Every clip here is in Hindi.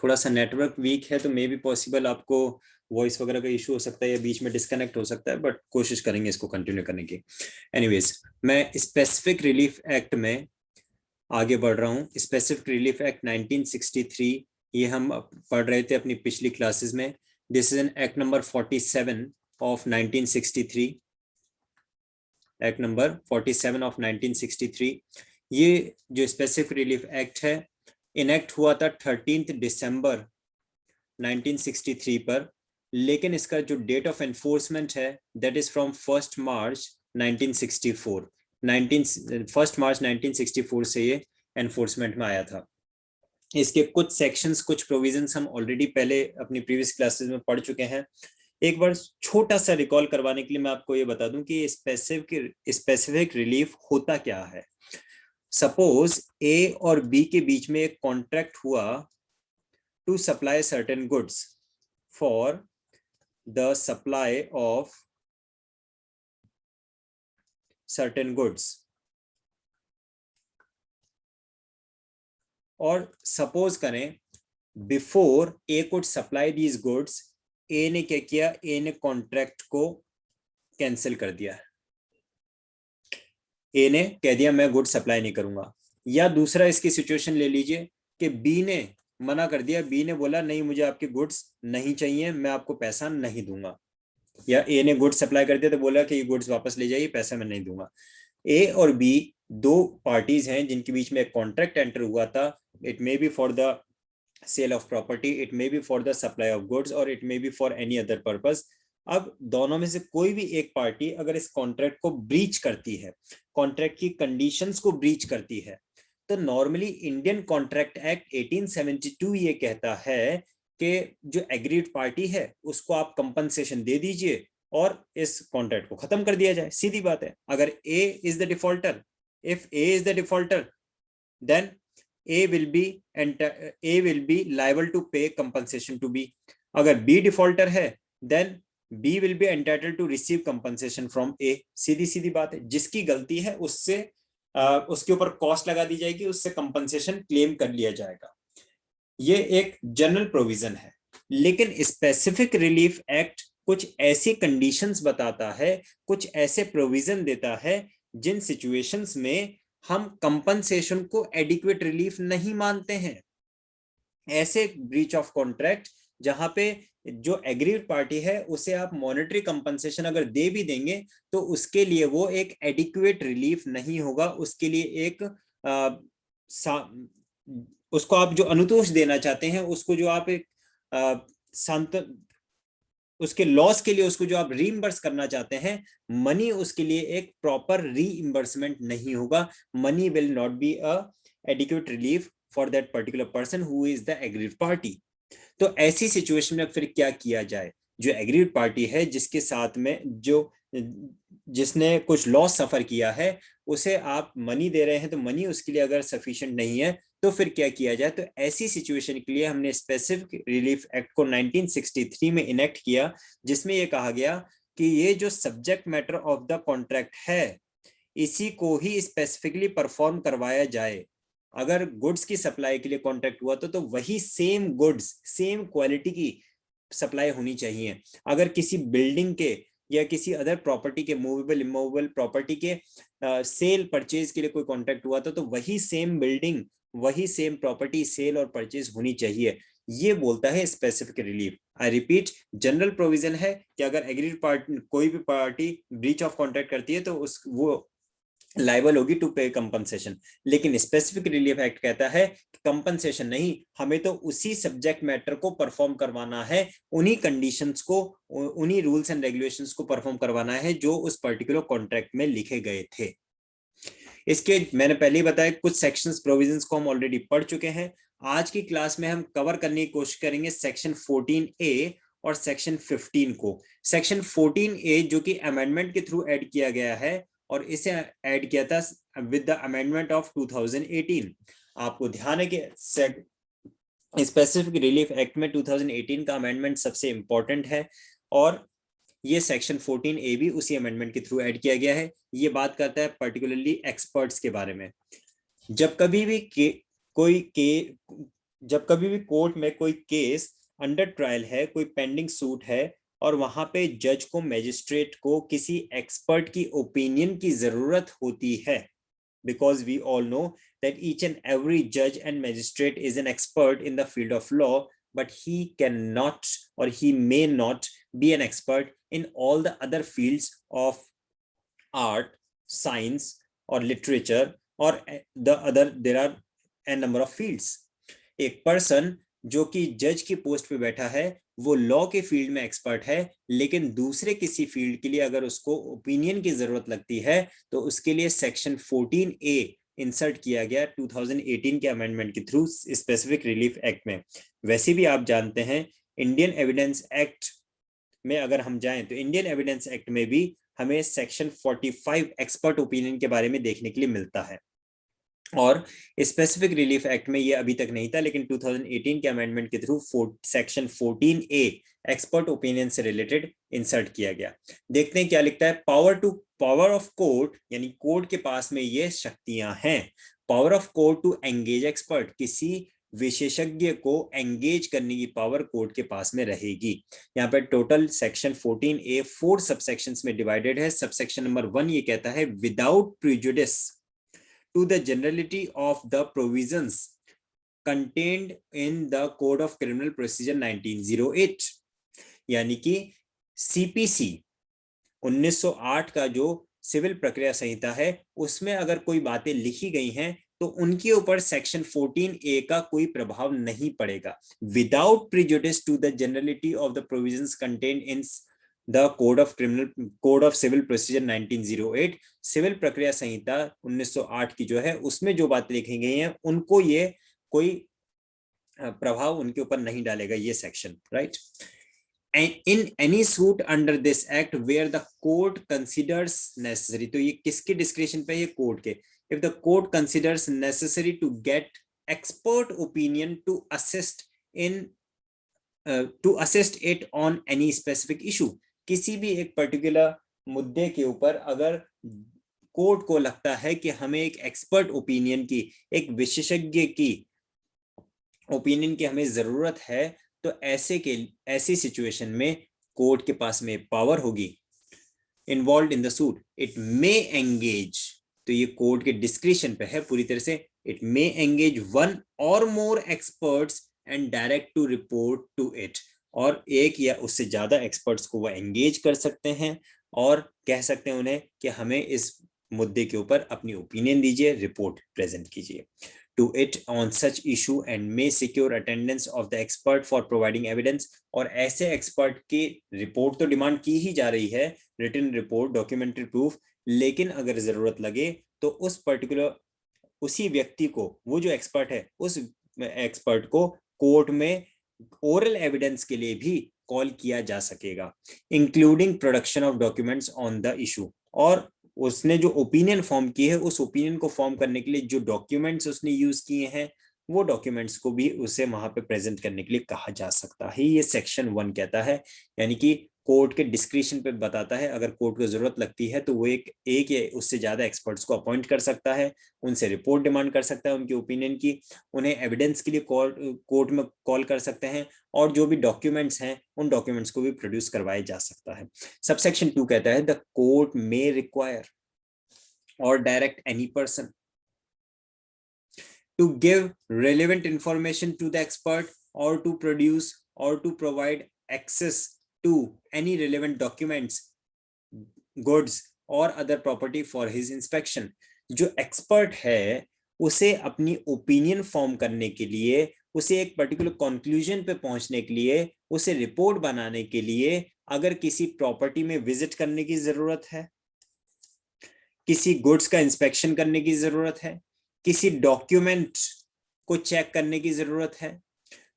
थोड़ा सा नेटवर्क वीक है तो मे बी पॉसिबल आपको वॉइस वगैरह का इशू हो सकता है या बीच में डिस्कनेक्ट हो सकता है, बट कोशिश करेंगे इसको कंटिन्यू करने की। एनीवेज, मैं स्पेसिफिक रिलीफ एक्ट में आगे बढ़ रहा हूँ। स्पेसिफिक रिलीफ एक्ट 1963, ये हम पढ़ रहे थे अपनी पिछली क्लासेस में। This is an act number 47 of 1963, act number 47 of 1963। ये जो स्पेसिफिक रिलीफ एक्ट है इनेक्ट हुआ था 13 दिसंबर 1963 पर, लेकिन इसका जो डेट ऑफ एनफोर्समेंट है दैट इज फ्रॉम 1 मार्च 1964। 1 मार्च 1964 से ये एनफोर्समेंट में आया था। इसके कुछ सेक्शंस, कुछ प्रोविजंस हम ऑलरेडी पहले अपनी प्रीवियस क्लासेस में पढ़ चुके हैं। एक बार छोटा सा रिकॉल करवाने के लिए मैं आपको ये बता दूं कि स्पेसिफिक रिलीफ होता क्या है। सपोज ए और बी के बीच में एक कॉन्ट्रैक्ट हुआ to supply certain goods for the supply of certain goods, और सपोज करें before A could supply these goods, A ने क्या किया, ए ने कॉन्ट्रैक्ट को कैंसिल कर दिया। ए ने कह दिया मैं गुड सप्लाई नहीं करूंगा। या दूसरा इसकी सिचुएशन ले लीजिए कि बी ने मना कर दिया, बी ने बोला नहीं मुझे आपके गुड्स नहीं चाहिए, मैं आपको पैसा नहीं दूंगा। या ए ने गुड्स सप्लाई कर दिया तो बोला कि ये गुड्स वापस ले जाइए, पैसा मैं नहीं दूंगा। ए और बी दो पार्टीज हैं जिनके बीच में एक कॉन्ट्रैक्ट एंटर हुआ था। It may be for the sale of property, it may be for the supply of goods, और it may be for any other purpose. अब दोनों में से कोई भी एक पार्टी अगर इस कॉन्ट्रैक्ट को ब्रीच करती है, कॉन्ट्रैक्ट की कंडीशंस को ब्रीच करती है, तो नॉर्मली इंडियन कॉन्ट्रैक्ट एक्ट 1872 ये कहता है कि जो एग्रीड पार्टी है उसको आप कंपनसेशन दे दीजिए और इस कॉन्ट्रैक्ट को खत्म कर दिया जाए। सीधी बात है। अगर A is the defaulter, if A is the defaulter, then A will be liable to pay compensation to B. अगर B defaulter है, then B will be entitled to receive compensation from A. सीधी सीधी बात है। जिसकी गलती है उससे उसके ऊपर कॉस्ट लगा दी जाएगी, उससे कंपनसेशन क्लेम कर लिया जाएगा। ये एक जनरल प्रोविजन है। लेकिन स्पेसिफिक रिलीफ एक्ट कुछ ऐसी कंडीशंस बताता है, कुछ ऐसे प्रोविजन देता है जिन सिचुएशंस में हम कंपनसेशन को एडिक्वेट रिलीफ नहीं मानते हैं। ऐसे ब्रीच ऑफ कॉन्ट्रैक्ट जहां पे जो एग्रीड पार्टी है उसे आप मॉनेटरी कंपनसेशन अगर दे भी देंगे तो उसके लिए वो एक एडिक्वेट रिलीफ नहीं होगा। उसके लिए एक उसको आप जो अनुतोष देना चाहते हैं, उसको जो आप एक उसके लॉस के लिए उसको जो आप रीइंबर्स करना चाहते हैं, मनी उसके लिए एक प्रॉपर रीइंबर्समेंट नहीं होगा। Money will not be a adequate relief for that particular person who is the agreed party. तो ऐसी सिचुएशन में फिर क्या किया जाए? जो एग्रीड पार्टी है, जिसके साथ में जिसने कुछ लॉस सफर किया है, उसे आप मनी दे रहे हैं, तो मनी उसके लिए अगर सफिशिएंट नहीं है तो फिर क्या किया जाए? तो ऐसी सिचुएशन के लिए हमने स्पेसिफिक रिलीफ एक्ट को 1963 में इनेक्ट किया, जिसमें यह कहा गया कि ये जो subject matter of the contract है इसी को ही स्पेसिफिकली परफॉर्म करवाया जाए। अगर गुड्स की सप्लाई के लिए कॉन्ट्रैक्ट हुआ तो वही सेम गुड्स, सेम क्वालिटी की सप्लाई होनी चाहिए। अगर किसी बिल्डिंग के या किसी अदर प्रॉपर्टी के, मूवेबल इमूवेबल प्रॉपर्टी के सेल परचेज के लिए कोई कॉन्ट्रैक्ट हुआ तो वही सेम बिल्डिंग, वही सेम प्रॉपर्टी सेल और परचेज होनी चाहिए। ये बोलता है specific relief. I repeat, general provision है कि अगर एग्रीड पार्टी, कोई भी पार्टी ब्रीच ऑफ कॉन्ट्रैक्ट करती है तो वो लाइबल होगी टू पे कंपनसेशन। लेकिन स्पेसिफिक रिलीफ एक्ट कहता है कंपनसेशन नहीं, हमें तो उसी सब्जेक्ट मैटर को परफॉर्म करवाना है, उन्हीं कंडीशंस को, उन्हीं रूल्स एंड रेगुलेशंस को परफॉर्म करवाना है जो उस पर्टिकुलर कॉन्ट्रैक्ट में लिखे गए थे। इसके मैंने पहले ही बताया कुछ सेक्शंस, प्रोविजंस को हम ऑलरेडी पढ़ चुके हैं। आज की क्लास में हम कवर करने की कोशिश करेंगे सेक्शन 14A और सेक्शन 15 को। सेक्शन 14A जो कि अमेंडमेंट के थ्रू ऐड किया गया है और इसे ऐड किया था विद द अमेंडमेंट ऑफ 2018। आपको ध्यान है कि स्पेसिफिक रिलीफ एक्ट में 2018 का अमेंडमेंट सबसे इंपॉर्टेंट है और ये सेक्शन 14A भी उसी अमेंडमेंट के थ्रू ऐड किया गया है। ये बात करता है पर्टिकुलरली एक्सपर्ट्स के बारे में। जब कभी भी जब कभी भी कोर्ट में कोई केस अंडर ट्रायल है, कोई पेंडिंग सूट है और वहां पे जज को, मैजिस्ट्रेट को किसी एक्सपर्ट की ओपिनियन की जरूरत होती है, because we all know that each and every judge and magistrate is an expert in the field of law, but he cannot or he may not be an expert in all the other fields of art, science or literature or the other, there are a number of fields. एक पर्सन जो कि जज की पोस्ट पे बैठा है वो लॉ के फील्ड में एक्सपर्ट है, लेकिन दूसरे किसी फील्ड के लिए अगर उसको ओपिनियन की जरूरत लगती है तो उसके लिए सेक्शन 14A इंसर्ट किया गया 2018 के अमेंडमेंट के थ्रू स्पेसिफिक रिलीफ एक्ट में। वैसे भी आप जानते हैं इंडियन एविडेंस एक्ट में अगर हम जाएं तो इंडियन एविडेंस एक्ट में भी हमें सेक्शन 45 एक्सपर्ट ओपिनियन के बारे में देखने के लिए मिलता है, और स्पेसिफिक रिलीफ एक्ट में ये अभी तक नहीं था, लेकिन 2018 के अमेंडमेंट के through section 14A expert opinion से रिलेटेड इंसर्ट किया गया। देखते हैं क्या लिखता है। पावर ऑफ कोर्ट, यानी कोर्ट के पास में ये शक्तियां हैं। Power of court to engage expert, किसी विशेषज्ञ को एंगेज करने की पावर कोर्ट के पास में रहेगी। यहाँ पे टोटल सेक्शन 14A 4 सबसेक्शंस में डिवाइडेड है। सबसेक्शन नंबर 1 ये कहता है without prejudice to the generality of the provisions contained in the Code of Criminal Procedure 1908, यानी कि CPC 1908 का जो सिविल प्रक्रिया संहिता है उसमें अगर कोई बातें लिखी गई हैं तो उनके ऊपर सेक्शन 14A का कोई प्रभाव नहीं पड़ेगा। Without prejudice to the generality of the provisions contained in the code of civil procedure 1908, civil प्रक्रिया संहिता 1908 की जो है उसमें जो बातें लिखी गई हैं उनको ये कोई प्रभाव उनके ऊपर नहीं डालेगा ये section, right. In any suit under this act where the court considers necessary, तो ये किसके डिस्क्रिप्शन पे, ये कोर्ट के। If the court considers necessary to get expert opinion to assist it on any specific issue, किसी भी एक पर्टिकुलर मुद्दे के ऊपर अगर कोर्ट को लगता है कि हमें एक एक्सपर्ट ओपिनियन की, एक विशेषज्ञ की ओपिनियन की हमें जरूरत है, तो ऐसी सिचुएशन में कोर्ट के पास में पावर होगी involve in the suit. It may engage, तो ये कोर्ट के डिस्क्रिप्शन पे है पूरी तरह से। इट मे एंगेज वन और more experts and direct to report to it, और एक या उससे ज्यादा एक्सपर्ट्स को वो एंगेज कर सकते हैं और कह सकते हैं उन्हें कि हमें इस मुद्दे के ऊपर अपनी ओपिनियन दीजिए, रिपोर्ट प्रेजेंट कीजिए to it on such issue and may secure attendance of the expert for providing evidence। और ऐसे एक्सपर्ट की रिपोर्ट तो डिमांड की ही जा रही है, रिटन रिपोर्ट, डॉक्यूमेंट्री प्रूफ, लेकिन अगर जरूरत लगे तो उस पर्टिकुलर उसी व्यक्ति को, वो जो एक्सपर्ट है उस एक्सपर्ट को कोर्ट में ओरल एविडेंस के लिए भी कॉल किया जा सकेगा, including production of documents on the issue. और उसने जो ओपिनियन फॉर्म की है उस ओपिनियन को फॉर्म करने के लिए जो डॉक्यूमेंट्स उसने यूज किए हैं वो डॉक्यूमेंट्स को भी उसे वहां पे प्रेजेंट करने के लिए कहा जा सकता है, ये सेक्शन 1 कहता है। यानी कि कोर्ट के डिस्क्रिप्शन पे बताता है, अगर कोर्ट को जरूरत लगती है तो वो एक या उससे ज्यादा एक्सपर्ट्स को अपॉइंट कर सकता है, उनसे रिपोर्ट डिमांड कर सकता है उनकी ओपिनियन की, उन्हें एविडेंस के लिए कोर्ट में कॉल कर सकते हैं, और जो भी डॉक्यूमेंट्स हैं उन डॉक्यूमेंट्स को भी प्रोड्यूस करवाया जा सकता है। सबसेक्शन 2 कहता है द कोर्ट मे रिक्वायर और direct any person to give relevant information to the expert or to produce or to provide access to any relevant documents, goods or other property for his inspection। जो एक्सपर्ट है उसे अपनी ओपिनियन फॉर्म करने के लिए, उसे एक पर्टिकुलर कंक्लूजन पे पहुंचने के लिए, उसे रिपोर्ट बनाने के लिए अगर किसी प्रॉपर्टी में विजिट करने की जरूरत है, किसी गुड्स का इंस्पेक्शन करने की जरूरत है, किसी डॉक्यूमेंट को चेक करने की जरूरत है,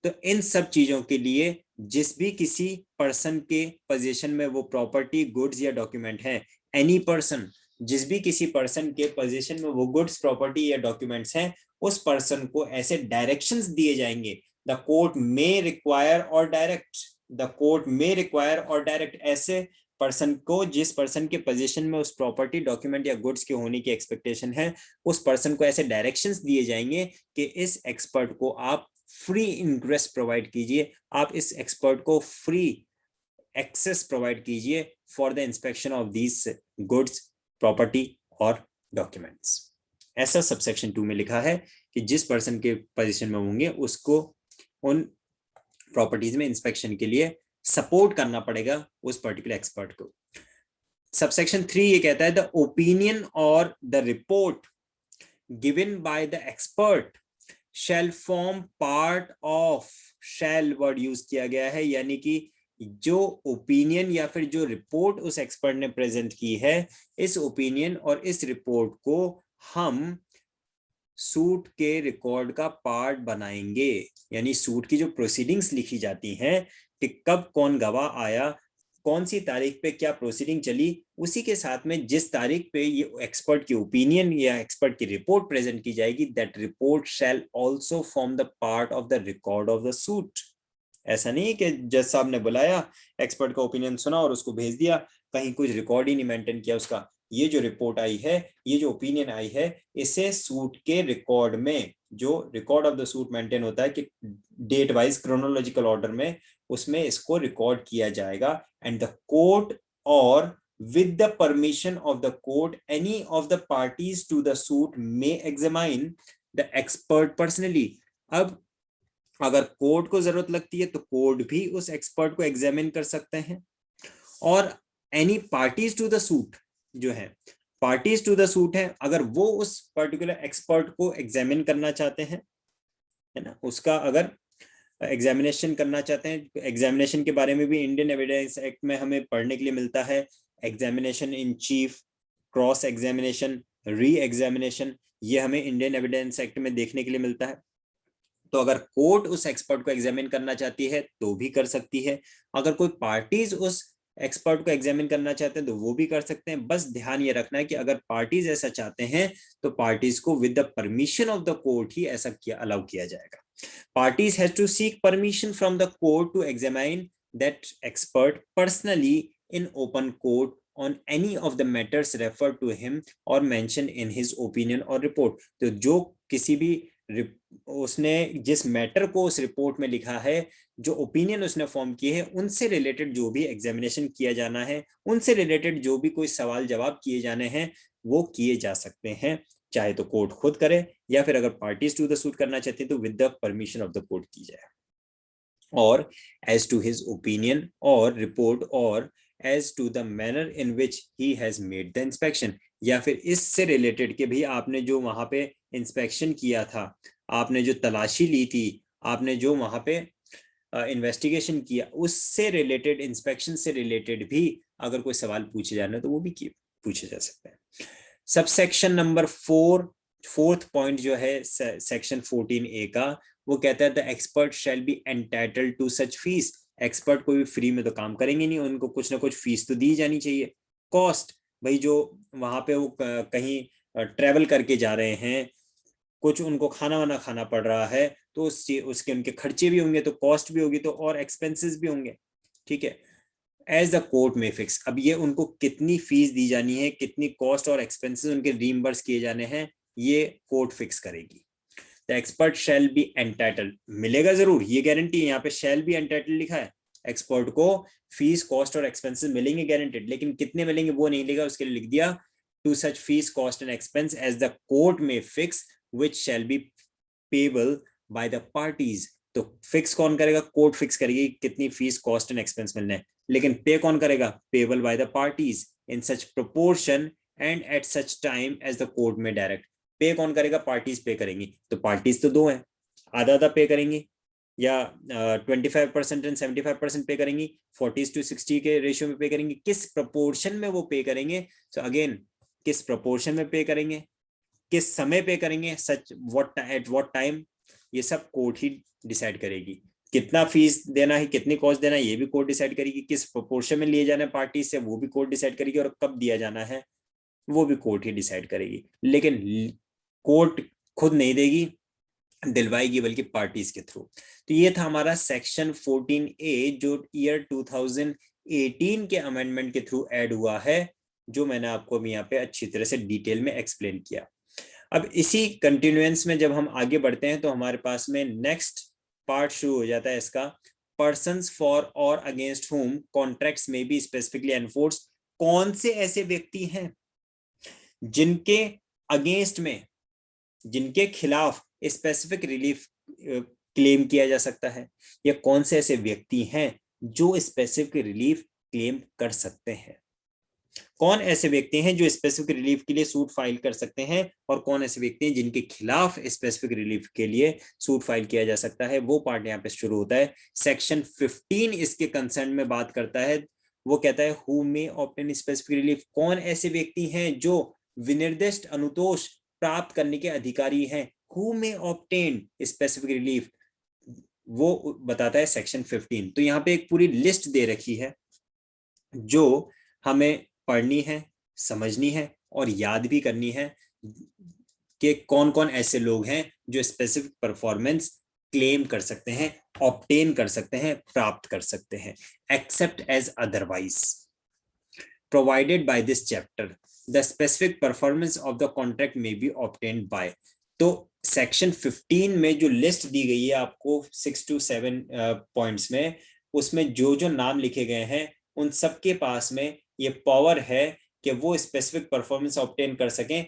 तो इन सब चीजों के लिए जिस भी किसी पर्सन के पोजीशन में वो प्रॉपर्टी, गुड्स या डॉक्यूमेंट है, एनी पर्सन, जिस भी किसी पर्सन के पोजीशन में वो गुड्स, प्रॉपर्टी या डॉक्यूमेंट्स हैं, उस पर्सन को ऐसे डायरेक्शंस दिए जाएंगे। द कोर्ट मे रिक्वायर और direct, the court may require और डायरेक्ट, ऐसे पर्सन को, जिस पर्सन के पोजीशन में उस प्रॉपर्टी, डॉक्यूमेंट या गुड्स के होने की एक्सपेक्टेशन है, उस पर्सन को ऐसे डायरेक्शंस दिए जाएंगे कि इस एक्सपर्ट को आप फ्री इंग्रेस प्रोवाइड कीजिए, आप इस एक्सपर्ट को फ्री एक्सेस प्रोवाइड कीजिए for the inspection of these goods, property और डॉक्यूमेंट्स। ऐसा सबसेक्शन 2 में लिखा है कि जिस पर्सन के पोजीशन में होंगे उसको उन प्रॉपर्टीज में इंस्पेक्शन के लिए सपोर्ट करना पड़ेगा उस पर्टिकुलर एक्सपर्ट को। सबसेक्शन 3 ये कहता है द ओपिनियन और the report given by the expert shall form part of, shall word use किया गया है, यानी कि जो ओपिनियन या फिर जो रिपोर्ट उस एक्सपर्ट ने प्रेजेंट की है, इस ओपिनियन और इस रिपोर्ट को हम सूट के रिकॉर्ड का पार्ट बनाएंगे। यानी सूट की जो प्रोसीडिंग्स लिखी जाती हैं कि कब कौन गवाह आया, कौन सी तारीख पे क्या प्रोसीडिंग चली, उसी के साथ में जिस तारीख पे ये एक्सपर्ट की ओपिनियन या एक्सपर्ट की रिपोर्ट प्रेजेंट की जाएगी, that report shell also form the part of the record of the suit. ऐसा नहीं कि जज साहब ने बुलाया, एक्सपर्ट का ओपिनियन सुना और उसको भेज दिया, कहीं कुछ रिकॉर्ड ही नहीं मेंटेन किया उसका। ये जो रिपोर्ट आई है, ये जो ओपिनियन आई है, इसे सूट के रिकॉर्ड में, जो record of the suit maintain होता है कि डेट वाइज क्रोनोलॉजिकल ऑर्डर में, उसमें इसको रिकॉर्ड किया जाएगा। एंड द कोर्ट और with the permission of the court any of the parties to the suit may examine the expert personally। अब अगर कोर्ट को जरूरत लगती है तो कोर्ट भी उस एक्सपर्ट को एग्जामिन कर सकते हैं, और any parties to the suit, जो है पार्टीज टू द सूट है, अगर वो उस पर्टिकुलर एक्सपर्ट को एग्जामिन करना चाहते हैं, है ना, उसका अगर एग्जामिनेशन करना चाहते हैं। एग्जामिनेशन के बारे में भी इंडियन एविडेंस एक्ट में हमें पढ़ने के लिए मिलता है, examination in chief, cross examination, re examination, ये हमें इंडियन एविडेंस एक्ट में देखने के लिए मिलता है। तो अगर कोर्ट उस एक्सपर्ट को एग्जामिन करना चाहती है तो भी कर सकती है, अगर कोई पार्टीज उस एक्सपर्ट को एग्जामिन करना चाहते हैं तो वो भी कर सकते हैं। बस ध्यान ये रखना है कि अगर पार्टीज ऐसा चाहते हैं तो पार्टीज को with the permission of the court ही ऐसा अलाउ किया जाएगा। Parties has to seek permission from the court to examine that expert personally in open court on any of the matters referred to him or mentioned in his opinion or report। तो जो किसी भी उसने जिस मैटर को उस रिपोर्ट में लिखा है, जो ओपिनियन उसने फॉर्म किए हैं, उनसे रिलेटेड जो भी एग्जामिनेशन किया जाना है, उनसे रिलेटेड जो भी कोई सवाल जवाब किए जाने हैं, वो किए जा सकते हैं, चाहे तो कोर्ट खुद करे या फिर अगर पार्टीज टू द सूट करना चाहते हैं तो with the permission of the court की जाए। और एज टू हिज ओपिनियन और रिपोर्ट और as to the manner in which he has made the inspection, या फिर इससे रिलेटेड कि भी आपने जो वहां पे इंस्पेक्शन किया था, आपने जो तलाशी ली थी, आपने जो वहां पे इन्वेस्टिगेशन किया, उससे रिलेटेड, इंस्पेक्शन से रिलेटेड भी अगर कोई सवाल पूछे जाना तो वो भी पूछे जा सकते हैं। सबसेक्शन नंबर 4, फोर्थ पॉइंट जो है सेक्शन 14A का, वो कहता है the expert shall be entitled to such fees. Expert कोई भी फ्री में तो काम करेंगे नहीं, उनको कुछ ना कुछ फीस तो दी जानी चाहिए। कॉस्ट, भाई जो वहां पे वो कहीं ट्रेवल करके जा रहे हैं, कुछ उनको खाना वाना खाना पड़ रहा है, तो उसके उनके खर्चे भी होंगे, तो कॉस्ट भी होगी, तो और एक्सपेंसेस भी होंगे, ठीक है। एज द कोर्ट में फिक्स, अब ये उनको कितनी फीस दी जानी है, कितनी कॉस्ट और एक्सपेंसेस उनके रीइंबर्स किए जाने हैं, ये कोर्ट फिक्स करेगी। The expert shall be entitled, मिलेगा जरूर, ये गारंटी है, यहाँ पे शैल बी एंटाइटल्ड लिखा है, एक्सपर्ट को फीस, कॉस्ट और एक्सपेंसेस मिलेंगे गारंटेड, लेकिन कितने मिलेंगे वो नहीं लिखा, उसके लिए लिख दिया to such fees, cost and expense as the court में fix which shall be payable by the parties. तो फिक्स कौन करेगा? कोर्ट फिक्स करेगी कितनी फीस, कॉस्ट एंड एक्सपेंस मिलने हैं, लेकिन पे कौन करेगा? Payable by the parties in such proportion and at such time as the court में डायरेक्ट। पे कौन करेगा? पार्टीज पे करेंगी, तो पार्टीज तो दो हैं, आधा आधा पे करेंगी, या 25% एंड 75% पे करेंगी, 40:60 के रेशियो में पे करेंगी, किस प्रपोर्शन में वो पे करेंगे, तो अगेन किस प्रपोर्शन में पे करेंगे, किस समय पे करेंगे, सच व्हाट एट व्हाट टाइम, ये सब कोर्ट ही डिसाइड करेगी। कितना फीस देना है, कितनी कॉस्ट देना है, ये भी कोर्ट डिसाइड करेगी, किस प्रोपोर्शन में लिए जाना है पार्टी से, वो भी कोर्ट डिसाइड करेगी, और कब दिया जाना है वो भी कोर्ट ही डिसाइड करेगी। लेकिन कोर्ट खुद नहीं देगी, दिलवाएगी बल्कि पार्टीज के थ्रू। तो ये था हमारा सेक्शन 14A जो ईयर 2018 के अमेंडमेंट के थ्रू ऐड हुआ है, जो मैंने आपको अभी यहाँ पे अच्छी तरह से डिटेल में एक्सप्लेन किया। अब इसी कंटिन्यूएंस में जब हम आगे बढ़ते हैं तो हमारे पास में नेक्स्ट पार्ट शुरू हो जाता है इसका, पर्सन्स फॉर और अगेंस्ट हुम कॉन्ट्रैक्ट्स में बी स्पेसिफिकली एनफोर्स। कौन से ऐसे व्यक्ति हैं जिनके अगेंस्ट में, जिनके खिलाफ स्पेसिफिक रिलीफ क्लेम किया जा सकता है, या कौन से ऐसे व्यक्ति हैं जो स्पेसिफिक रिलीफ क्लेम कर सकते हैं। कौन ऐसे व्यक्ति हैं जो स्पेसिफिक रिलीफ के लिए सूट फाइल कर सकते हैं, और कौन ऐसे व्यक्ति हैं जिनके खिलाफ स्पेसिफिक रिलीफ के लिए सूट फाइल किया जा सकता है, वो पार्ट यहाँ पे शुरू होता है। सेक्शन 15 इसके कंसर्न में बात करता है, वो कहता है who may obtain specific relief. कौन ऐसे व्यक्ति हैं जो विनिर्दिष्ट अनुतोष प्राप्त करने के अधिकारी हैं, who may obtain specific relief, वो बताता है सेक्शन 15। तो यहाँ पे एक पूरी लिस्ट दे रखी है जो हमें पढ़नी है, समझनी है और याद भी करनी है कि कौन कौन ऐसे लोग हैं जो स्पेसिफिक परफॉर्मेंस क्लेम कर सकते हैं, ऑब्टेन कर सकते हैं, प्राप्त कर सकते हैं। Except as otherwise provided by this chapter the specific performance of the contract may be obtained by. तो सेक्शन 15 में जो लिस्ट दी गई है आपको 6 to 7 पॉइंट्स में, उसमें जो जो नाम लिखे गए हैं उन सबके पास में ये पावर है कि वो स्पेसिफिक परफॉर्मेंस ऑब्टेन कर सकें,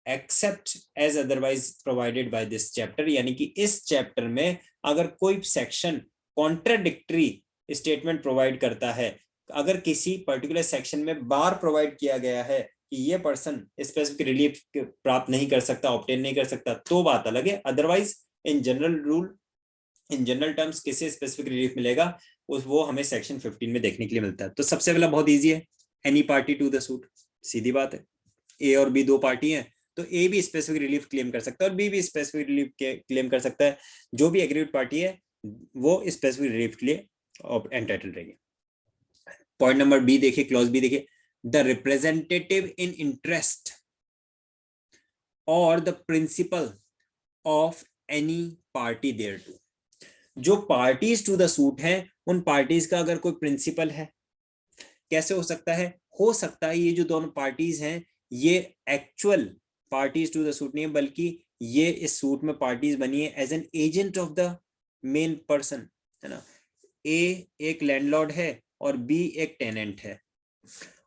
except as otherwise provided by this chapter. यानी कि इस चैप्टर में अगर कोई सेक्शन कॉन्ट्राडिक्टरी स्टेटमेंट प्रोवाइड करता है, अगर किसी पर्टिकुलर सेक्शन में बार प्रोवाइड किया गया है कि ये पर्सन स्पेसिफिक रिलीफ प्राप्त नहीं कर सकता, ऑब्टेन नहीं कर सकता, तो बात अलग है। Otherwise in general rule, in general terms किसे स्पेसिफिक रिलीफ मिलेगा वो हमें सेक्शन 15 में देखने के लिए मिलता है। तो सबसे पहला बहुत इजी है, any party to the suit, सीधी बात है। ए और बी दो पार्टी हैं, तो ए भी स्पेसिफिक रिलीफ क्लेम कर सकता है और बी भी स्पेसिफिक रिलीफ क्लेम कर सकता है। जो भी एग्रीड पार्टी है वो स्पेसिफिक रिलीफ के लिए एंटाइटल रहेगी। पॉइंट नंबर बी देखिए, क्लॉज बी देखिए, द रिप्रेजेंटेटिव इन इंटरेस्ट और the principal of any party thereto. जो पार्टीज टू द सूट है उन पार्टीज का अगर कोई प्रिंसिपल है, कैसे हो सकता है? हो सकता है ये जो दोनों पार्टीज हैं ये actual parties to the suit नहीं है, बल्कि ये इस सूट में पार्टीज बनी है as an agent of the main person, है ना। ए एक लैंडलॉर्ड है और बी एक टेनेंट है,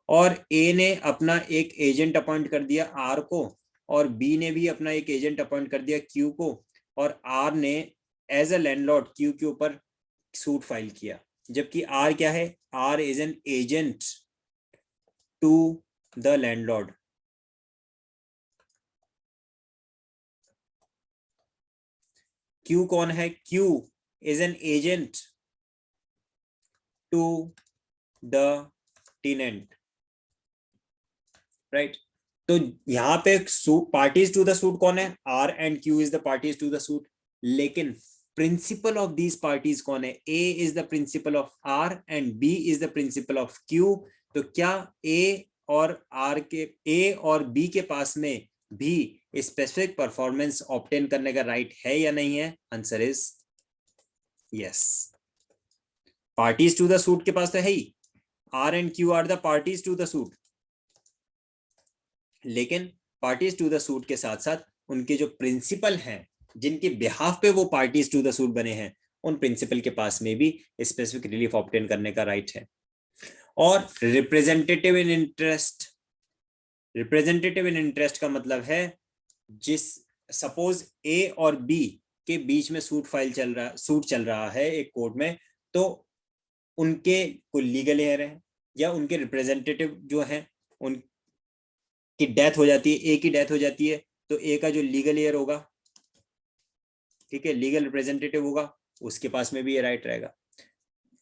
और ए ने अपना एक एजेंट अपॉइंट कर दिया आर को, और बी ने भी अपना एक एजेंट अपॉइंट कर दिया क्यू को, और आर ने एज अ लैंडलॉर्ड क्यू के ऊपर सूट फाइल किया। जबकि आर क्या है? R is an agent to the landlord. Q कौन है? Q is an agent to the tenant, right. तो यहां पे पार्टीज टू द सूट कौन है? R and Q is the parties to the suit, लेकिन प्रिंसिपल ऑफ दीज पार्टीज कौन है? A is the principal of R and B is the principal of Q. तो क्या ए और बी के पास में भी स्पेसिफिक परफॉर्मेंस ऑब्टेन करने का राइट है या नहीं है? Answer is yes. Parties to the suit के पास तो है ही, R and Q are the parties to the suit, लेकिन पार्टीज टू द सूट के साथ साथ उनके जो प्रिंसिपल हैं जिनके बिहाफ पे वो पार्टीज टू द सूट बने हैं, उन प्रिंसिपल के पास में भी स्पेसिफिक रिलीफ ऑब्टेन करने का राइट है। और representative in interest, representative in interest का मतलब है जिस सपोज ए और बी के बीच में सूट चल रहा है एक कोर्ट में, तो उनके कोई लीगल हेयर है या उनके रिप्रेजेंटेटिव जो हैं उनकी डेथ हो जाती है, ए की डेथ हो जाती है, तो ए का जो लीगल हेयर होगा, ठीक है, लीगल रिप्रेजेंटेटिव होगा, उसके पास में भी ये राइट रहेगा।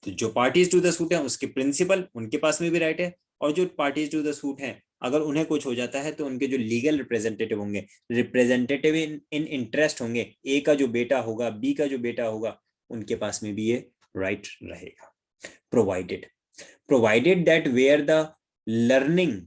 तो जो पार्टीज टू द सूट है उसके प्रिंसिपल, उनके पास में भी राइट है, और जो पार्टीज टू द सूट हैं अगर उन्हें कुछ हो जाता है तो उनके जो लीगल रिप्रेजेंटेटिव होंगे, रिप्रेजेंटेटिव इन इंटरेस्ट होंगे, ए का जो बेटा होगा, बी का जो बेटा होगा, उनके पास में भी ये राइट रहेगा। Provided that where the learning,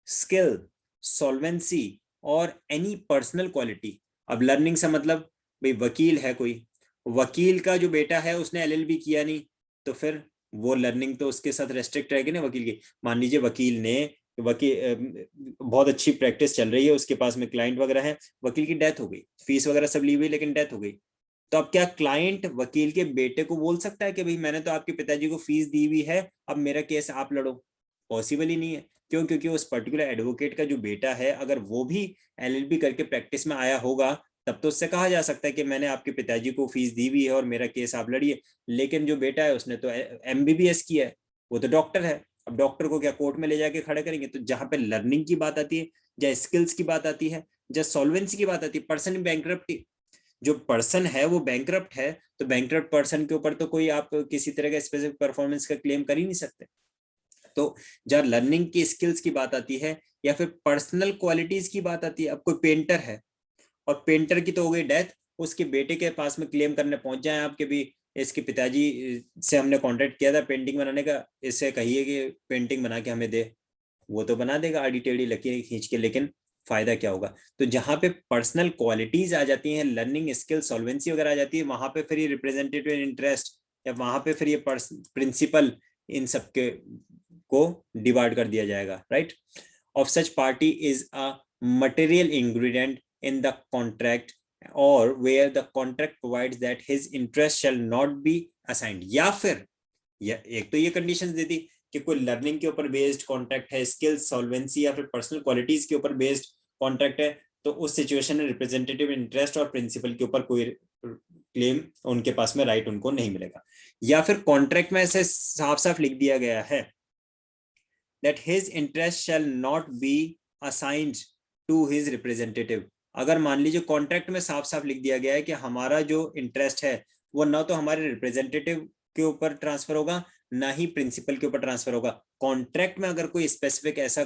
skill, solvency और एनी पर्सनल क्वालिटी। अब लर्निंग से मतलब भाई वकील है कोई, वकील का जो बेटा है उसने एलएलबी किया नहीं, तो फिर वो लर्निंग तो उसके साथ रेस्ट्रिक्ट रहेगी ना वकील की। मान लीजिए वकील ने बहुत अच्छी प्रैक्टिस चल रही है, उसके पास में क्लाइंट वगैरह है, वकील की डेथ हो गई, फीस वगैरह सब ली हुई, लेकिन डेथ हो गई, तो अब क्या क्लाइंट वकील के बेटे को बोल सकता है कि भाई मैंने तो आपके पिताजी को फीस दी हुई है, अब मेरा केस आप लड़ो? पॉसिबल ही नहीं है। क्यों? क्योंकि उस पर्टिकुलर एडवोकेट का जो बेटा है, अगर वो भी एलएलबी करके प्रैक्टिस में आया होगा, तब तो उससे कहा जा सकता है कि मैंने आपके पिताजी को फीस दी हुई है और मेरा केस आप लड़िए। लेकिन जो बेटा है उसने तो एमबीबीएस किया है, वो तो डॉक्टर है। अब डॉक्टर को क्या कोर्ट में ले जाके खड़े करेंगे? तो जहां पे लर्निंग की बात आती है, जहाँ स्किल्स की बात आती है, जहाँ सॉल्वेंसी की बात आती है, पर्सन बैंकरप्टी, जो पर्सन है वो बैंकरप्ट है, तो बैंकरप्ट पर्सन के ऊपर तो कोई आप किसी तरह का स्पेसिफिक परफॉर्मेंस का क्लेम कर ही नहीं सकते। तो जहाँ लर्निंग की स्किल्स की बात आती है या फिर पर्सनल क्वालिटीज की बात आती है, अब कोई पेंटर है और पेंटर की तो हो गई डेथ, उसके बेटे के पास में क्लेम करने पहुंच जाए आपके भी, इसके पिताजी से हमने कॉन्ट्रैक्ट किया था पेंटिंग बनाने का, इससे कहिए कि पेंटिंग बना के हमें दे, वो तो बना देगा आड़ी टेढ़ी लकीरें खींच के, लेकिन फायदा क्या होगा? तो जहां पे पर्सनल क्वालिटीज आ जाती हैं, लर्निंग स्किल, सॉल्वेंसी वगैरह आ जाती है, वहां पे फिर ये रिप्रेजेंटेटिव इंटरेस्ट या वहां पे फिर ये प्रिंसिपल, इन सबके को डिवाइड कर दिया जाएगा, right? Of such party is a material ingredient in the contract or where the contract provides that his interest shall not be assigned, या फिर एक तो ये कंडीशन दे दी कि कोई लर्निंग के ऊपर बेस्ड कॉन्ट्रैक्ट है, स्किल्स, सॉल्वेंसी या फिर पर्सनल क्वालिटीज के ऊपर बेस्ड कॉन्ट्रैक्ट है, तो उस सिचुएशन में रिप्रेजेंटेटिव इंटरेस्ट और प्रिंसिपल के ऊपर कोई क्लेम उनके पास में राइट उनको नहीं मिलेगा। या फिर कॉन्ट्रैक्ट में ऐसे साफ साफ लिख दिया गया है that his interest shall not be assigned to his representative, अगर मान लीजिए कॉन्ट्रैक्ट में साफ साफ लिख दिया गया है कि हमारा जो इंटरेस्ट है वो ना तो हमारे रिप्रेजेंटेटिव के ऊपर ट्रांसफर होगा, ना ही प्रिंसिपल के ऊपर ट्रांसफर होगा, कॉन्ट्रैक्ट में अगर कोई स्पेसिफिक ऐसा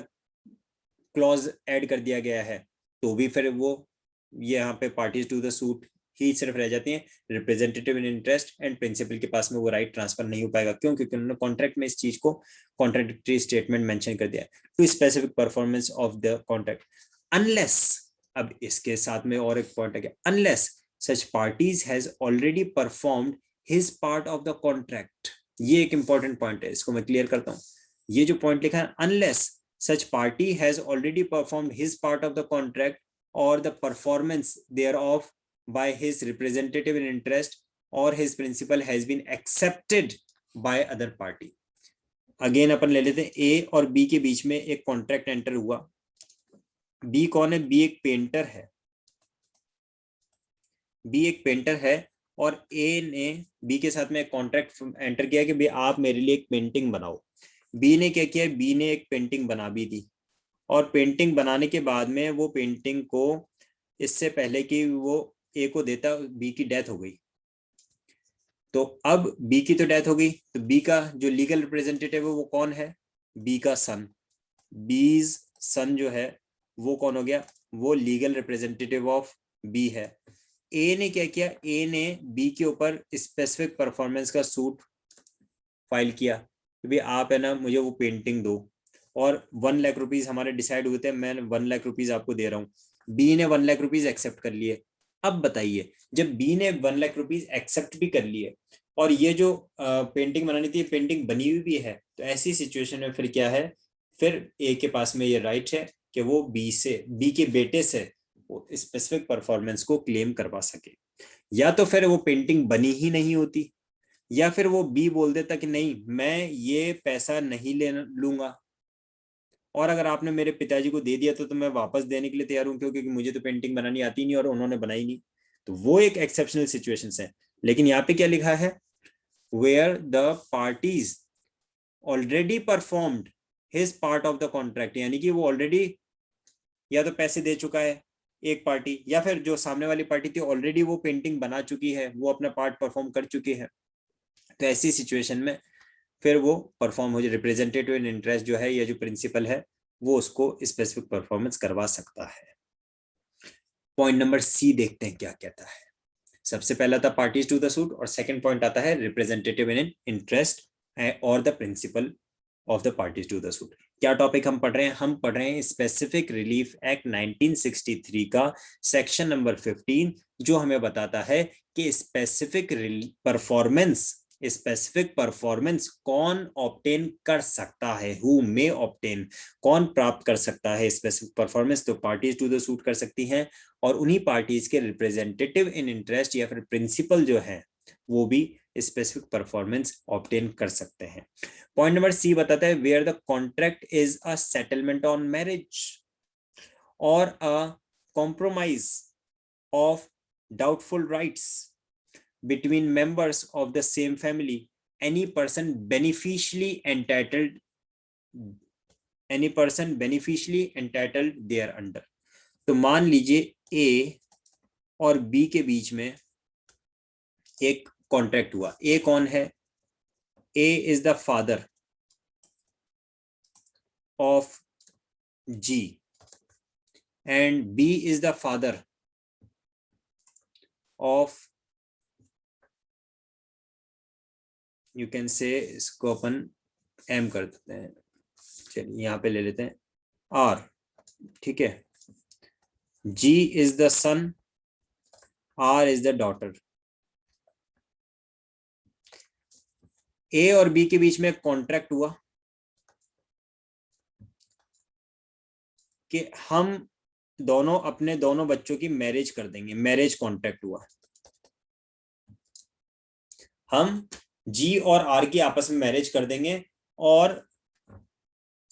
क्लॉज ऐड कर दिया गया है, तो भी फिर वो यहाँ पे पार्टीज टू द सूट ही सिर्फ रह जाती हैं, representative in interest and principal के पास में वो राइट ट्रांसफर नहीं हो पाएगा। क्यों? क्योंकि उन्होंने कॉन्ट्रैक्ट में इस चीज को कॉन्ट्रैक्टरी स्टेटमेंट मेंशन कर दिया है, to specific performance of the contract unless, अब इसके साथ में और एक पॉइंट है, unless such parties has already performed his part of the contract. ये एक इंपॉर्टेंट पॉइंट है, इसको मैं क्लियर करता हूँ। ये जो पॉइंट लिखा है, unless such party has already performed his part of the contract or the performance thereof by his representative in interest or his principal has been accepted by other party। Again अपन ले लेते हैं ए और बी के बीच में एक कॉन्ट्रैक्ट एंटर हुआ। बी कौन है? बी एक पेंटर है, बी एक पेंटर है और ए ने बी के साथ में एक कॉन्ट्रैक्ट एंटर किया कि भाई आप मेरे लिए एक पेंटिंग बनाओ। बी ने क्या किया? बी ने एक पेंटिंग बना भी दी, और पेंटिंग बनाने के बाद में वो पेंटिंग को, इससे पहले कि वो ए को देता, बी की डेथ हो गई। तो अब बी की तो डेथ हो गई, तो बी का जो लीगल रिप्रेजेंटेटिव है वो कौन है? बी का सन। बीज सन जो है वो कौन हो गया? वो लीगल रिप्रेजेंटेटिव ऑफ बी है। ए ने क्या किया? ए ने बी के ऊपर स्पेसिफिक परफॉर्मेंस का सूट फाइल किया कि भाई आप है ना मुझे वो पेंटिंग दो, और 1 लाख रुपीज हमारे डिसाइड हुए थे, मैं 1 लाख रुपीज आपको दे रहा हूँ। बी ने 1 लाख रुपीज एक्सेप्ट कर लिए। अब बताइए, जब बी ने 1 लाख रुपीज एक्सेप्ट भी कर लिए और ये जो पेंटिंग बनानी थी, पेंटिंग बनी हुई भी है, तो ऐसी सिचुएशन में फिर क्या है? फिर ए के पास में ये राइट है कि वो बी के बेटे से स्पेसिफिक परफॉर्मेंस को क्लेम करवा सके। या तो फिर वो पेंटिंग बनी ही नहीं होती, या फिर वो बी बोल देता कि नहीं मैं ये पैसा नहीं ले लूंगा, और अगर आपने मेरे पिताजी को दे दिया तो मैं वापस देने के लिए तैयार हूं, क्योंकि मुझे तो पेंटिंग बनानी आती नहीं और उन्होंने बनाई नहीं। तो वो एक एक्सेप्शनल सिचुएशन है। लेकिन यहाँ पे क्या लिखा है? Where the parties already performed his part of the contract, यानी कि वो ऑलरेडी या तो पैसे दे चुका है एक पार्टी, या फिर जो सामने वाली पार्टी थी ऑलरेडी वो पेंटिंग बना चुकी है, वो अपना पार्ट परफॉर्म कर चुकी है। तो ऐसी सिचुएशन में फिर वो परफॉर्म हो जाए, रिप्रेजेंटेटिव इन इंटरेस्ट जो है या जो प्रिंसिपल है वो उसको स्पेसिफिक परफॉर्मेंस करवा सकता है। पॉइंट नंबर सी देखते हैं क्या कहता है। सबसे पहला था पार्टीज टू द सूट, और सेकंड पॉइंट आता है रिप्रेजेंटेटिव इन इंटरेस्ट और the principal of the parties to the suit. क्या टॉपिक हम पढ़ रहे हैं? हम पढ़ रहे हैं स्पेसिफिक रिलीफ एक्ट 1963 का सेक्शन नंबर 15, जो हमें बताता है कि स्पेसिफिक परफॉर्मेंस स्पेसिफिक परफॉर्मेंस कौन ऑब्टेन कर सकता है, हु मे ऑब्टेन, कौन प्राप्त कर सकता है स्पेसिफिक परफॉर्मेंस, तो पार्टीज टू द सूट कर सकती हैं, और उन्हीं पार्टीज के रिप्रेजेंटेटिव इन इंटरेस्ट या फिर प्रिंसिपल जो है वो भी स्पेसिफिक परफॉर्मेंस ऑब्टेन कर सकते हैं। पॉइंट नंबर सी बताता है where the contract is a settlement on marriage or a compromise of doubtful rights between members of the same family, any person beneficially entitled thereunder। तो मान लीजिए ए और बी के बीच में एक कॉन्ट्रैक्ट हुआ। ए कौन है? A is the father of G and B is the father of, you can say, इसको अपन एम कर देते हैं, चलिए यहां पे ले लेते हैं आर, ठीक है। G is the son, R is the daughter. A और बी के बीच में कॉन्ट्रैक्ट हुआ कि हम दोनों अपने दोनों बच्चों की मैरिज कर देंगे, मैरिज कॉन्ट्रैक्ट हुआ। हम जी और आर की आपस में मैरिज कर देंगे और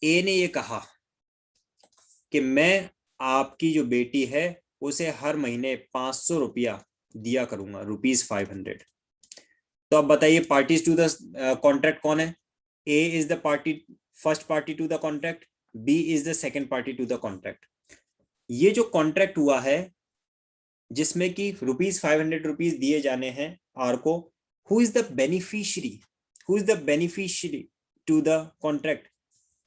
ए ने ये कहा कि मैं आपकी जो बेटी है उसे हर महीने 500 रुपया दिया करूंगा, ₹500। तो अब बताइए पार्टीज टू द कॉन्ट्रैक्ट कौन है? A is the party, first party to the contract, B is the second party to the contract. ये जो कॉन्ट्रैक्ट हुआ है जिसमें कि ₹500 दिए जाने हैं आर को, who is the beneficiary, who is the beneficiary to the contract?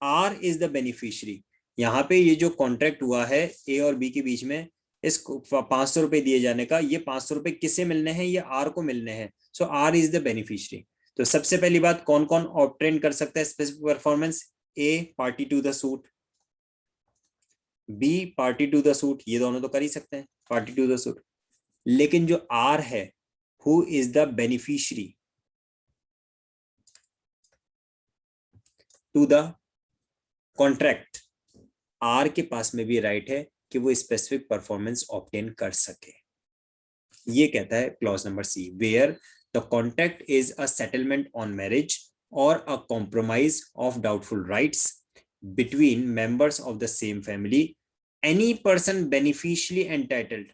R is the beneficiary. यहाँ पे ये जो कॉन्ट्रैक्ट हुआ है ए और बी के बीच में, इस 500 रुपए दिए जाने का, ये 500 रुपए किससे मिलने हैं? ये आर को मिलने हैं। सो आर इज द बेनिफिशियरी। तो सबसे पहली बात, कौन कौन ऑब्टेन कर सकता है specific performance? A party to the suit, B party to the suit, ये दोनों तो कर ही सकते हैं पार्टी टू द सूट। लेकिन जो आर है, who is the beneficiary to the contract, R के पास में भी राइट है कि वो स्पेसिफिक परफॉर्मेंस ऑब्टेन कर सके। ये कहता है clause number C, where the contract is a settlement on marriage or a compromise of doubtful rights between members of the same family, any person beneficially entitled.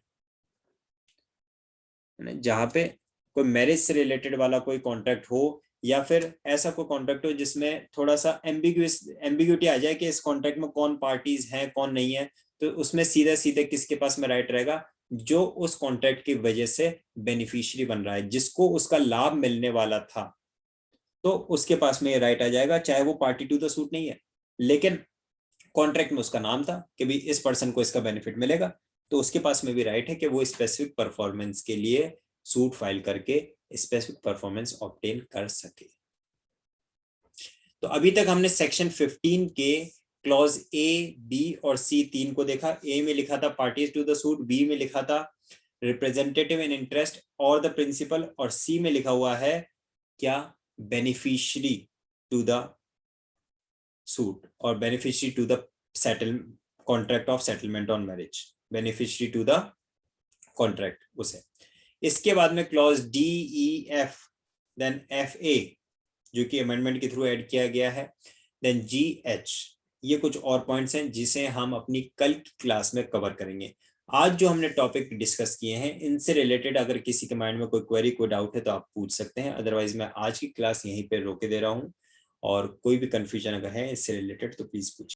जहां पे कोई मैरिज से रिलेटेड वाला कोई कॉन्ट्रैक्ट हो या फिर ऐसा कोई कॉन्ट्रैक्ट हो जिसमें थोड़ा सा एम्बिग्यूटी आ जाए कि इस कॉन्ट्रैक्ट में कौन पार्टीज हैं कौन नहीं है, तो उसमें सीधे सीधे किसके पास में राइट रहेगा? जो उस कॉन्ट्रैक्ट की वजह से बेनिफिशियरी बन रहा है, जिसको उसका लाभ मिलने वाला था, तो उसके पास में ये राइट आ जाएगा, चाहे वो पार्टी टू द सूट नहीं है लेकिन कॉन्ट्रैक्ट में उसका नाम था कि भी इस पर्सन को इसका बेनिफिट मिलेगा, तो उसके पास में भी राइट है कि वो स्पेसिफिक परफॉर्मेंस के लिए सूट फाइल करके स्पेसिफिक परफॉर्मेंस ऑब्टेन कर सके। तो अभी तक हमने सेक्शन 15 के क्लॉज ए, बी और सी तीन को देखा। ए में लिखा था parties to the suit, B में लिखा था रिप्रेजेंटेटिव इन इंटरेस्ट और द प्रिंसिपल, और सी में लिखा हुआ है क्या? बेनिफिशियरी टू द सूट और beneficiary to the settle contract of settlement on marriage, beneficiary to the contract उसे। इसके बाद में clause D, E, F, then F A जो कि अमेंडमेंट के थ्रू ऐड किया गया है, देन जी, एच, ये कुछ और पॉइंट्स हैं जिसे हम अपनी कल की क्लास में कवर करेंगे। आज जो हमने टॉपिक डिस्कस किए हैं इनसे रिलेटेड अगर किसी के माइंड में कोई क्वेरी कोई डाउट है तो आप पूछ सकते हैं, अदरवाइज मैं आज की क्लास यहीं पे रोके दे रहा हूँ, और कोई भी कंफ्यूजन अगर है इससे रिलेटेड तो प्लीज पूछिए।